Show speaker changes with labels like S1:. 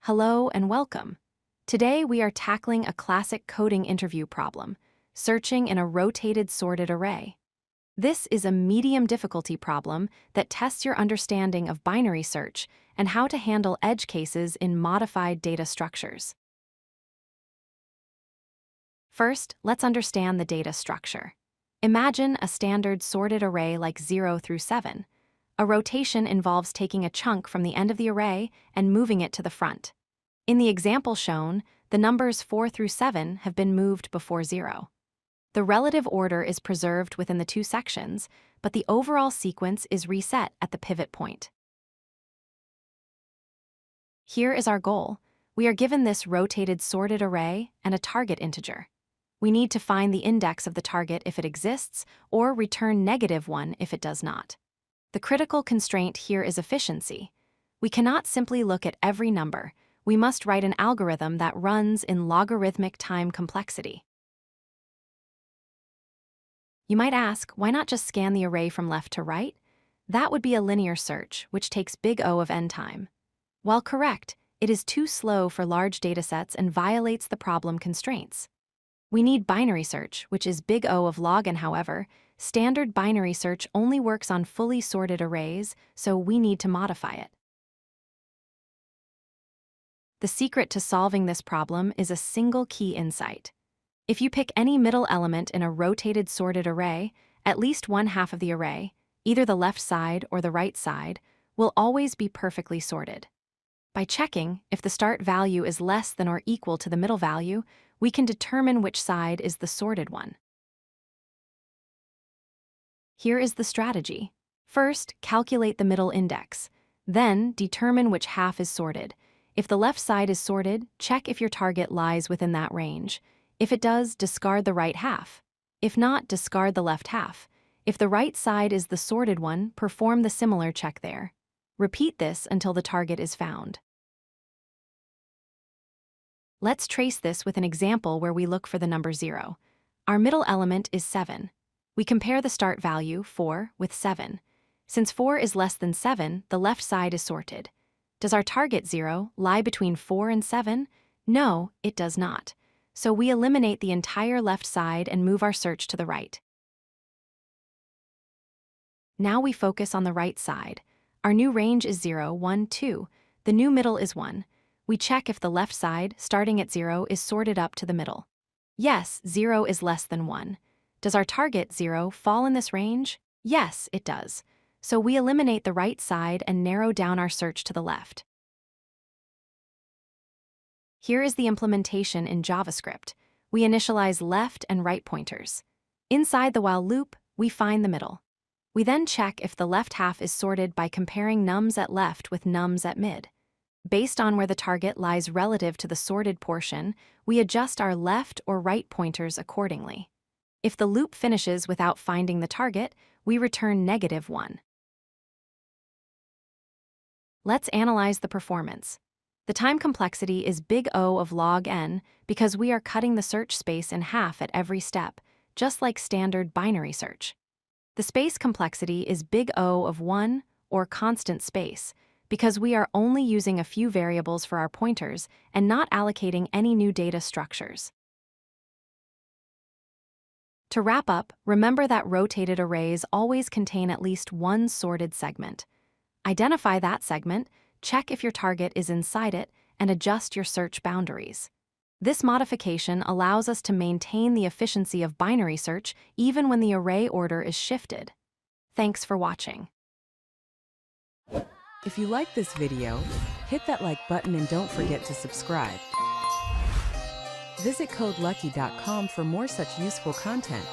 S1: Hello and welcome. Today we are tackling a classic coding interview problem, searching in a rotated sorted array. This is a medium difficulty problem that tests your understanding of binary search and how to handle edge cases in modified data structures. First, let's understand the data structure. Imagine a standard sorted array like 0 through 7. A rotation involves taking a chunk from the end of the array and moving it to the front. In the example shown, the numbers 4 through 7 have been moved before 0. The relative order is preserved within the two sections, but the overall sequence is reset at the pivot point. Here is our goal. We are given this rotated sorted array and a target integer. We need to find the index of the target if it exists, or return -1 if it does not. The critical constraint here is efficiency. We cannot simply look at every number. We must write an algorithm that runs in logarithmic time complexity. You might ask, why not just scan the array from left to right? That would be a linear search, which takes big O of n time. While correct, it is too slow for large datasets and violates the problem constraints. We need binary search, which is big O of log n. However, standard binary search only works on fully sorted arrays, so we need to modify it. The secret to solving this problem is a single key insight. If you pick any middle element in a rotated sorted array, at least one half of the array, either the left side or the right side, will always be perfectly sorted. By checking if the start value is less than or equal to the middle value, we can determine which side is the sorted one. Here is the strategy. First, calculate the middle index. Then, determine which half is sorted. If the left side is sorted, check if your target lies within that range. If it does, discard the right half. If not, discard the left half. If the right side is the sorted one, perform the similar check there. Repeat this until the target is found. Let's trace this with an example where we look for the number 0. Our middle element is 7. We compare the start value, 4, with 7. Since 4 is less than 7, the left side is sorted. Does our target 0 lie between 4 and 7? No, it does not. So we eliminate the entire left side and move our search to the right. Now we focus on the right side. Our new range is 0, 1, 2. The new middle is 1. We check if the left side, starting at 0, is sorted up to the middle. Yes, 0 is less than 1. Does our target 0 fall in this range? Yes, it does. So we eliminate the right side and narrow down our search to the left. Here is the implementation in JavaScript. We initialize left and right pointers. Inside the while loop, we find the middle. We then check if the left half is sorted by comparing nums at left with nums at mid. Based on where the target lies relative to the sorted portion, we adjust our left or right pointers accordingly. If the loop finishes without finding the target, we return -1. Let's analyze the performance. The time complexity is big O of log n because we are cutting the search space in half at every step, just like standard binary search. The space complexity is big O of 1, or constant space, because we are only using a few variables for our pointers and not allocating any new data structures. To wrap up, remember that rotated arrays always contain at least one sorted segment. Identify that segment, check if your target is inside it, and adjust your search boundaries. This modification allows us to maintain the efficiency of binary search even when the array order is shifted. Thanks for watching.
S2: If you like this video, hit that like button and don't forget to subscribe. Visit codelucky.com for more such useful content.